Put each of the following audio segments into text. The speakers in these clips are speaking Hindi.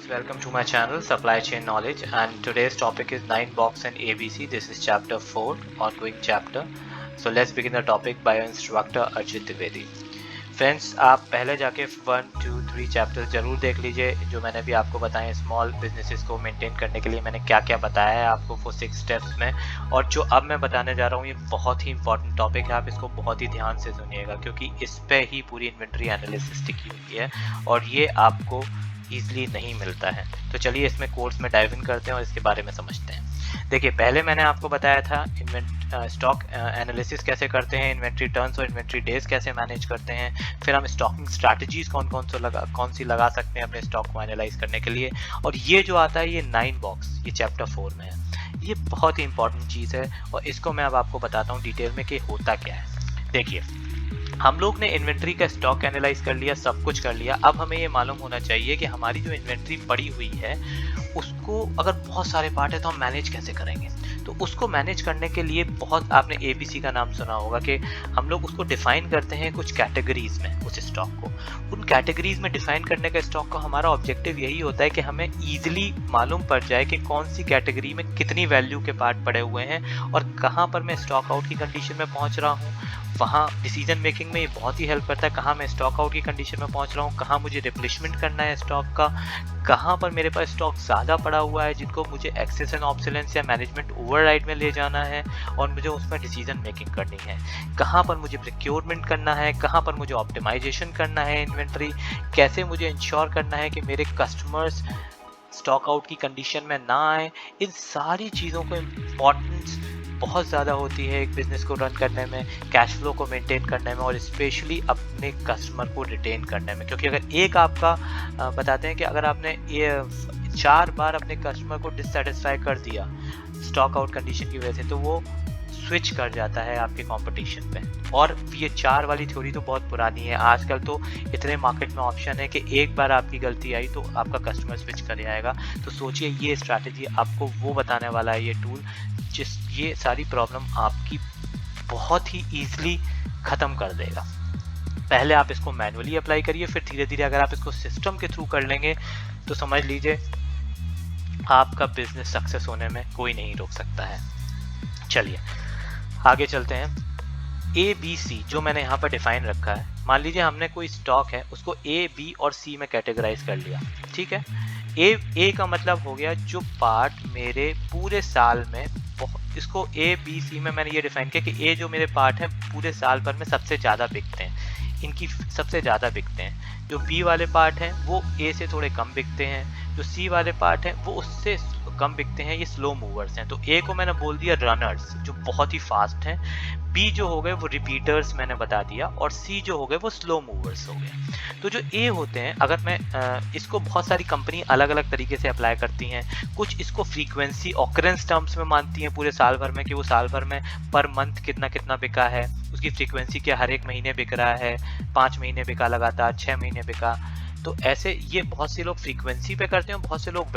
welcome to my channel Supply Chain Knowledge, and today's topic is 9 box and ABC. This is chapter 4, ongoing chapter. So let's begin the topic by our instructor Archit Dwivedi. Friends, आप पहले जाके 1, 2, 3 चैप्टर्स जरूर देख लीजिए जो मैंने भी आपको बताए स्मॉल बिजनेसेस को मेंटेन करने के लिए मैंने क्या क्या बताया है आपको वो 6 स्टेप्स में। और जो अब मैं बताने जा रहा हूँ ये बहुत ही इंपॉर्टेंट टॉपिक है, आप इसको बहुत ही ध्यान से सुनिएगा क्योंकि इस पे ही पूरी इन्वेंट्री एनालिसिस टिकी हुई है और ये आपको ईजिली नहीं मिलता है। तो चलिए इसमें कोर्स में डाइव इन करते हैं और इसके बारे में समझते हैं। देखिए, पहले मैंने आपको बताया था स्टॉक एनालिसिस कैसे करते हैं, इन्वेंट्री टर्न्स और इन्वेंट्री डेज कैसे मैनेज करते हैं, फिर हम स्टॉकिंग स्ट्रैटेजीज कौन सी लगा सकते हैं अपने स्टॉक को एनालाइज करने के लिए। और ये जो आता है ये 9 बॉक्स, ये चैप्टर 4 में है। ये बहुत ही इंपॉर्टेंट चीज़ है और इसको मैं अब आपको बताता हूँ डिटेल में कि होता क्या है। देखिए, हम लोग ने इन्वेंट्री का स्टॉक एनालाइज कर लिया, सब कुछ कर लिया। अब हमें ये मालूम होना चाहिए कि हमारी जो इन्वेंट्री पड़ी हुई है उसको अगर बहुत सारे पार्ट है तो हम मैनेज कैसे करेंगे। तो उसको मैनेज करने के लिए बहुत, आपने ABC का नाम सुना होगा कि हम लोग उसको डिफाइन करते हैं कुछ कैटेगरीज में उस स्टॉक को। उन कैटेगरीज में डिफाइन करने का स्टॉक का हमारा ऑब्जेक्टिव यही होता है कि हमें ईजिली मालूम पड़ जाए कि कौन सी कैटेगरी में कितनी वैल्यू के पार्ट पड़े हुए हैं और कहाँ पर मैं स्टॉक आउट की कंडीशन में पहुँच रहा हूँ। वहाँ डिसीजन मेकिंग में ये बहुत ही हेल्प करता है, कहाँ मैं स्टॉक आउट की कंडीशन में पहुँच रहा हूँ, कहाँ मुझे रिप्लेसमेंट करना है स्टॉक का, कहाँ पर मेरे पास स्टॉक ज़्यादा पड़ा हुआ है जिनको मुझे एक्सेस एंड ऑब्सोलेंस या मैनेजमेंट ओवरराइड में ले जाना है और मुझे उसमें डिसीजन मेकिंग करनी है, कहाँ पर मुझे प्रोक्योरमेंट करना है, कहाँ पर मुझे ऑप्टिमाइजेशन करना है इन्वेंट्री, कैसे मुझे इंश्योर करना है कि मेरे कस्टमर्स स्टॉक आउट की कंडीशन में ना आए। इन सारी चीज़ों को इम्पोर्टेंस बहुत ज़्यादा होती है एक बिज़नेस को रन करने में, कैश फ्लो को मेंटेन करने में और स्पेशली अपने कस्टमर को रिटेन करने में। क्योंकि अगर एक आपका बताते हैं कि अगर आपने ये 4 बार अपने कस्टमर को डिससेटिस्फाई कर दिया स्टॉक आउट कंडीशन की वजह से तो वो स्विच कर जाता है आपके कंपटीशन पे। और ये 4 वाली थ्योरी तो बहुत पुरानी है, आजकल तो इतने मार्केट में ऑप्शन है कि एक बार आपकी गलती आई तो आपका कस्टमर स्विच कर जाएगा। तो सोचिए, ये स्ट्रैटेजी आपको वो बताने वाला है ये टूल ये सारी प्रॉब्लम आपकी बहुत ही ईजिली ख़त्म कर देगा। पहले आप इसको मैनुअली अप्लाई करिए, फिर धीरे धीरे अगर आप इसको सिस्टम के थ्रू कर लेंगे तो समझ लीजिए आपका बिजनेस सक्सेस होने में कोई नहीं रोक सकता है। चलिए आगे चलते हैं। ABC जो मैंने यहाँ पर डिफाइन रखा है, मान लीजिए हमने कोई स्टॉक है उसको A, B और C में कैटेगराइज कर लिया, ठीक है। A का मतलब हो गया जो पार्ट मेरे पूरे साल में, इसको A, B, C में मैंने ये डिफाइन किया कि A जो मेरे पार्ट हैं पूरे साल भर में सबसे ज़्यादा बिकते हैं, इनकी सबसे ज़्यादा बिकते हैं। जो B वाले पार्ट हैं वो A से थोड़े कम बिकते हैं, जो C वाले पार्ट हैं वो उससे कम बिकते हैं, ये स्लो मूवर्स हैं। तो A को मैंने बोल दिया रनर्स जो बहुत ही फास्ट हैं, B जो हो गए वो रिपीटर्स मैंने बता दिया और C जो हो गए वो स्लो मूवर्स हो गए। तो जो A होते हैं, अगर मैं इसको बहुत सारी कंपनी अलग अलग तरीके से अप्लाई करती हैं। कुछ इसको फ्रीक्वेंसी ऑकरेंस टर्म्स में मानती हैं पूरे साल भर में कि वो साल भर में पर मंथ कितना कितना बिका है, उसकी फ्रीक्वेंसी क्या हर एक महीने बिक रहा है, 5 महीने बिका लगातार, 6 महीने बिका। तो ऐसे ये बहुत से लोग फ्रीक्वेंसी पे करते हैं, बहुत से लोग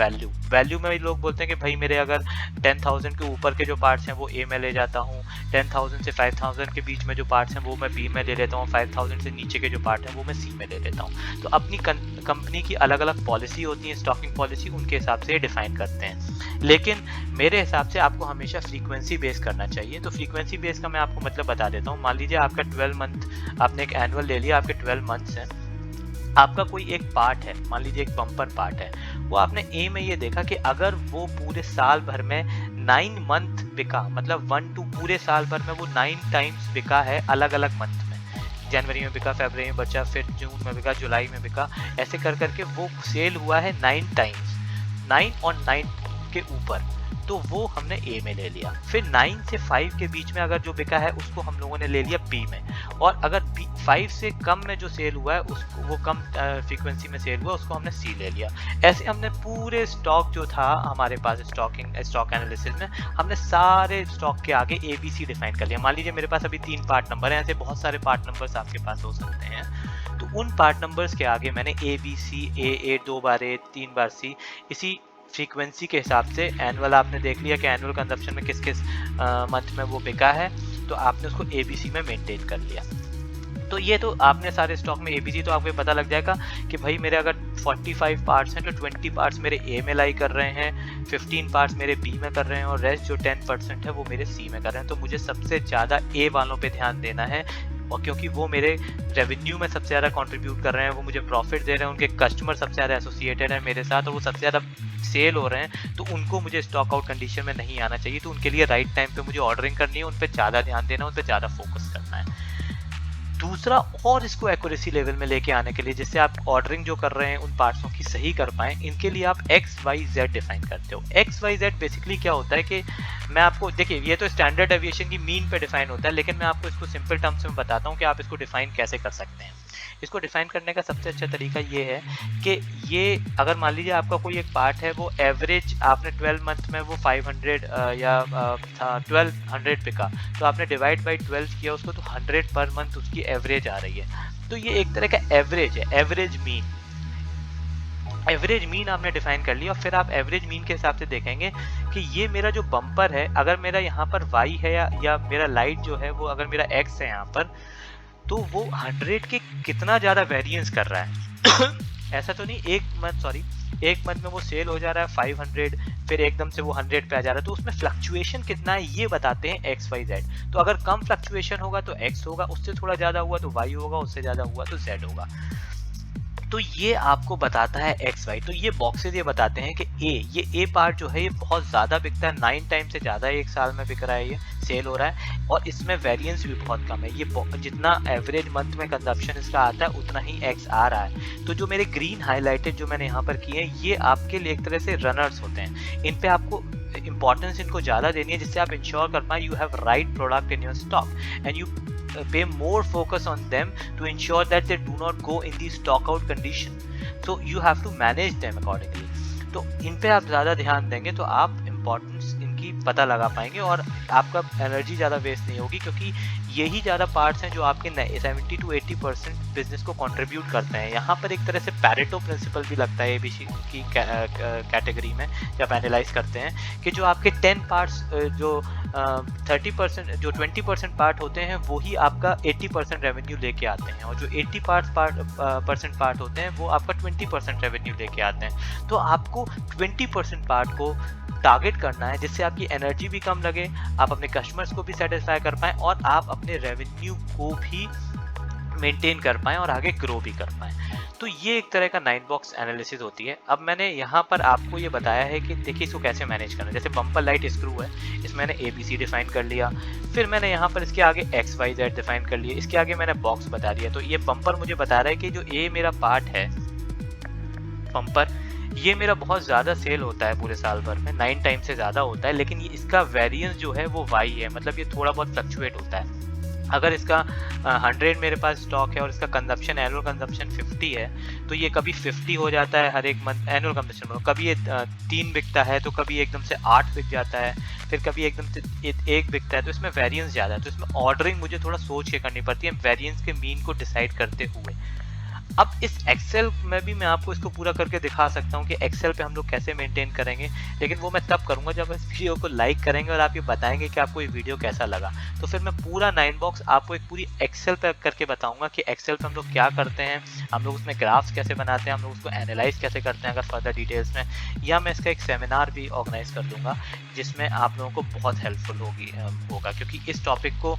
वैल्यू में भी लोग बोलते हैं कि भाई मेरे अगर 10,000 के ऊपर के जो पार्ट्स हैं वो A में ले जाता हूँ, 10,000 से 5,000 के बीच में जो पार्ट्स हैं वो मैं B में ले लेता हूँ, 5,000 से नीचे के जो पार्ट हैं वो मैं C में ले लेता हूँ। तो अपनी कंपनी की अलग अलग पॉलिसी होती है, स्टॉकिंग पॉलिसी, उनके हिसाब से डिफाइन करते हैं। लेकिन मेरे हिसाब से आपको हमेशा फ्रीक्वेंसी बेस करना चाहिए। तो फ्रीक्वेंसी बेस का मैं आपको मतलब बता देता हूँ। मान लीजिए आपका 12 मंथ, आपने एक एनुअल ले लिया, आपके 12 मंथ्स हैं, आपका कोई एक पार्ट है, मान लीजिए एक बम्पर पार्ट है, वो आपने A में ये देखा कि अगर वो पूरे साल भर में 9 मंथ बिका, मतलब 1 to पूरे साल भर में वो 9 टाइम्स बिका है अलग अलग मंथ में, जनवरी में बिका, फरवरी में बचा, फिर जून में बिका, जुलाई में बिका, ऐसे कर करके वो सेल हुआ है 9 टाइम्स, 9 और 9 के ऊपर, तो वो हमने A में ले लिया। फिर 9 से 5 के बीच में अगर जो बिका है उसको हम लोगों ने ले लिया B में, और अगर 5 से कम में जो सेल हुआ है उसको, वो कम फ्रीक्वेंसी में सेल हुआ, उसको हमने C ले लिया। ऐसे हमने पूरे स्टॉक जो था हमारे पास स्टॉक एनालिसिस में, हमने सारे स्टॉक के आगे ABC डिफाइन कर लिया। मान लीजिए मेरे पास अभी 3 पार्ट नंबर हैं, ऐसे बहुत सारे पार्ट नंबर्स आपके पास हो सकते हैं। तो उन पार्ट नंबर्स के आगे मैंने ABC, A 2 bar A 3 bar C, इसी फ्रीक्वेंसी के हिसाब से एनुअल आपने देख लिया कि एनुअल कंजप्शन में किस किस मंथ में वो बिका है, तो आपने उसको ABC में मेंटेन कर लिया। तो ये तो आपने सारे स्टॉक में ABC तो आपको पता लग जाएगा कि भाई मेरे अगर 45 पार्ट्स हैं तो 20 पार्ट्स मेरे A में लाई कर रहे हैं, 15 पार्ट्स मेरे B में कर रहे हैं और रेस्ट जो 10% है वो मेरे C में कर रहे हैं। तो मुझे सबसे ज़्यादा A वालों पे ध्यान देना है, और क्योंकि वो मेरे रेवेन्यू में सबसे ज़्यादा कंट्रीब्यूट कर रहे हैं, वो मुझे प्रॉफिट दे रहे हैं, उनके कस्टमर सबसे ज़्यादा एसोसिएटेड है मेरे साथ और वो सबसे ज़्यादा सेल हो रहे हैं, तो उनको मुझे स्टॉक आउट कंडीशन में नहीं आना चाहिए। तो उनके लिए राइट टाइम पे मुझे ऑर्डरिंग करनी है, उन पर ज़्यादा ध्यान देना है, उन पर ज़्यादा फोकस करना है। दूसरा, और इसको एक्यूरेसी लेवल में लेके आने के लिए, जिससे आप ऑर्डरिंग जो कर रहे हैं उन पार्ट्सों की सही कर पाएँ, इनके लिए आप XYZ डिफाइन करते हो। XYZ बेसिकली क्या होता है कि मैं आपको, देखिए ये तो स्टैंडर्ड डेविएशन की मीन पे डिफाइन होता है, लेकिन मैं आपको इसको सिंपल टर्म्स में बताता हूँ कि आप इसको डिफाइन कैसे कर सकते हैं। इसको डिफाइन करने का सबसे अच्छा तरीका ये है कि ये अगर मान लीजिए आपका कोई एक पार्ट है, वो एवरेज आपने 12 मंथ में वो 500 या 1200 बिका, तो आपने डिवाइड बाई 12 किया उसको, तो 100 पर मंथ उसकी एवरेज आ रही है। तो ये एक तरह का एवरेज है, एवरेज मीन। एवरेज मीन आपने डिफाइन कर लिया, और फिर आप एवरेज मीन के हिसाब से देखेंगे कि ये मेरा जो बम्पर है, अगर मेरा यहाँ पर Y है या मेरा लाइट जो है वो अगर मेरा X है यहाँ पर, तो वो 100 के कितना ज़्यादा वेरिएंस कर रहा है। ऐसा तो नहीं एक मंथ में वो सेल हो जा रहा है 500, फिर एकदम से वो 100 पे आ जा रहा है, तो उसमें फ्लक्चुएशन कितना है ये बताते हैं XYZ। तो अगर कम फ्लक्चुएशन होगा तो X होगा, उससे थोड़ा ज़्यादा हुआ तो Y होगा, उससे ज़्यादा हुआ तो Z होगा। तो ये आपको बताता है XY। तो ये बॉक्सेस ये बताते हैं कि ये A पार्ट जो है ये बहुत ज़्यादा बिकता है, 9 टाइम से ज़्यादा एक साल में बिक रहा है, ये सेल हो रहा है, और इसमें वेरिएंस भी बहुत कम है। ये जितना एवरेज मंथ में कंजप्शन इसका आता है उतना ही X आ रहा है। तो जो मेरे ग्रीन हाईलाइटेड जो मैंने यहाँ पर किए हैं, ये आपके लिए एक तरह से रनर्स होते हैं। इन पे आपको इंपॉर्टेंस इनको ज़्यादा देनी है, जिससे आप इंश्योर कर पाए you have right product in your stock and you pay more focus on them to ensure that they do not go in the stock out condition. So you have to manage them accordingly. तो इन पे आप ज़्यादा ध्यान देंगे तो आप इम्पोर्टेंस इनकी पता लगा पाएंगे और आपका एनर्जी ज़्यादा वेस्ट नहीं होगी, क्योंकि यही ज़्यादा पार्ट्स हैं जो आपके 70 to 80% बिजनेस को कंट्रीब्यूट करते हैं। यहाँ पर एक तरह से पैरेटो प्रिंसिपल भी लगता है ABC की कैटेगरी में, जब एनालाइज करते हैं कि जो आपके 10 पार्ट्स जो 30% जो 20% पार्ट होते हैं वही आपका 80% रेवेन्यू लेके आते हैं, और जो 80% पार्ट होते हैं वो आपका 20% रेवेन्यू लेके आते हैं। तो आपको 20% पार्ट को टारगेट करना है, जिससे आपकी एनर्जी भी कम लगे, आप अपने कस्टमर्स को भी सेटिस्फाई कर पाएँ और आप अपने रेवेन्यू को भी मेंटेन कर पाएँ और आगे ग्रो भी कर पाएँ। तो ये एक तरह का 9 बॉक्स एनालिसिस होती है। अब मैंने यहाँ पर आपको ये बताया है कि देखिए इसको कैसे मैनेज करना है। जैसे बम्पर लाइट स्क्रू है, इसमें मैंने ABC डिफाइन कर लिया, फिर मैंने यहाँ पर इसके आगे XYZ डिफाइन कर लिया, इसके आगे मैंने बॉक्स बता दिया। तो ये बम्पर मुझे बता रहा है कि जो A मेरा पार्ट है बम्पर, ये मेरा बहुत ज़्यादा सेल होता है पूरे साल भर में, 9 टाइम से ज़्यादा होता है, लेकिन ये इसका वेरिएंस जो है वो Y है, मतलब ये थोड़ा बहुत फ्लक्चुएट होता है। अगर इसका 100 मेरे पास स्टॉक है और इसका कंजप्शन एनुअल कंजप्शन 50 है, तो ये कभी 50 हो जाता है हर एक मंथ एनुअल कंजप्शन, कभी ये 3 बिकता है तो कभी एकदम से 8 बिक जाता है, फिर कभी एकदम से 1 बिकता है। तो इसमें वेरिएंस ज़्यादा है, तो इसमें ऑर्डरिंग मुझे थोड़ा सोच के करनी पड़ती है वेरिएंस के मीन को डिसाइड करते हुए। अब इस एक्सेल में भी मैं आपको इसको पूरा करके दिखा सकता हूँ कि एक्सेल पे हम लोग कैसे मेंटेन करेंगे, लेकिन वो मैं तब करूँगा जब इस वीडियो को लाइक करेंगे और आप ये बताएंगे कि आपको ये वीडियो कैसा लगा। तो फिर मैं पूरा 9 बॉक्स आपको एक पूरी एक्सेल पे करके बताऊँगा कि एक्सेल पे हम लोग क्या करते हैं, हम लोग उसमें ग्राफ्स कैसे बनाते हैं, हम लोग उसको एनालाइज कैसे करते हैं अगर फर्दर डिटेल्स में, या मैं इसका एक सेमिनार भी ऑर्गेनाइज कर दूँगा जिसमें आप लोगों को बहुत हेल्पफुल होगा, क्योंकि इस टॉपिक को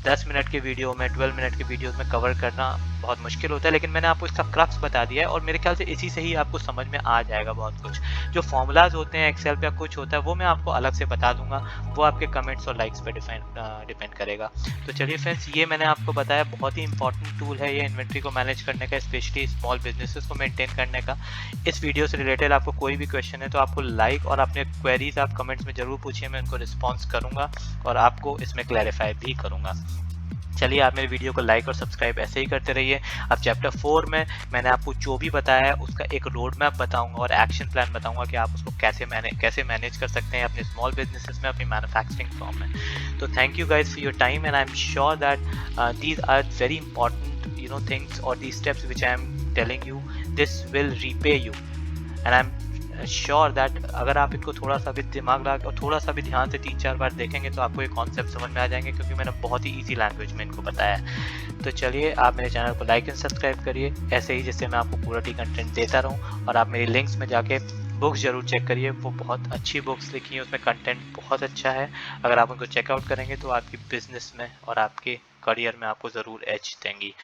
10 मिनट के वीडियो में 12 मिनट के वीडियो में कवर करना बहुत मुश्किल होता है, लेकिन मैंने आपको इसका क्रक्स बता दिया है और मेरे ख्याल से इसी से ही आपको समझ में आ जाएगा बहुत कुछ। जो फॉर्मूलाज होते हैं एक्सेल पे कुछ होता है वो मैं आपको अलग से बता दूंगा, वो आपके कमेंट्स और लाइक्स पे डिपेंड करेगा। तो चलिए फ्रेंड्स, ये मैंने आपको बताया, बहुत ही इंपॉर्टेंट टूल है ये इन्वेंट्री को मैनेज करने का, स्पेशली स्मॉल बिजनेसेस को मेंटेन करने का। इस वीडियो से रिलेटेड आपको कोई भी क्वेश्चन है तो आपको लाइक और अपने क्वेरीज आप कमेंट्स में जरूर पूछिए, मैं उनको रिस्पॉन्स करूँगा और आपको इसमें क्लैरिफाई भी करूँगा। चलिए, आप मेरे वीडियो को लाइक और सब्सक्राइब ऐसे ही करते रहिए। अब चैप्टर 4 में मैंने आपको जो भी बताया है उसका एक रोड मैप बताऊंगा और एक्शन प्लान बताऊंगा कि आप उसको कैसे मैनेज कर सकते हैं अपने स्मॉल बिजनेसेस में, अपनी मैन्युफैक्चरिंग फॉर्म में। तो thank you guys for your time and I am sure that these are very important things और these steps which I am telling you, this will repay you, and I'm sure that अगर आप इनको थोड़ा सा भी दिमाग लगा और थोड़ा सा भी ध्यान से 3-4 बार देखेंगे तो आपको ये कॉन्सेप्ट समझ में आ जाएंगे, क्योंकि मैंने बहुत ही ईजी लैंग्वेज में इनको बताया है। तो चलिए, आप मेरे चैनल को लाइक एंड सब्सक्राइब करिए ऐसे ही, जिससे मैं आपको पूरा कंटेंट देता रहूँ। और आप मेरी लिंक्स में जाके बुक्स जरूर चेक करिए, वो बहुत अच्छी बुक्स लिखी हैं, उसमें कंटेंट बहुत अच्छा है। अगर आप उनको चेकआउट करेंगे तो आपकी बिजनेस में और आपके करियर में आपको ज़रूर एज देंगी।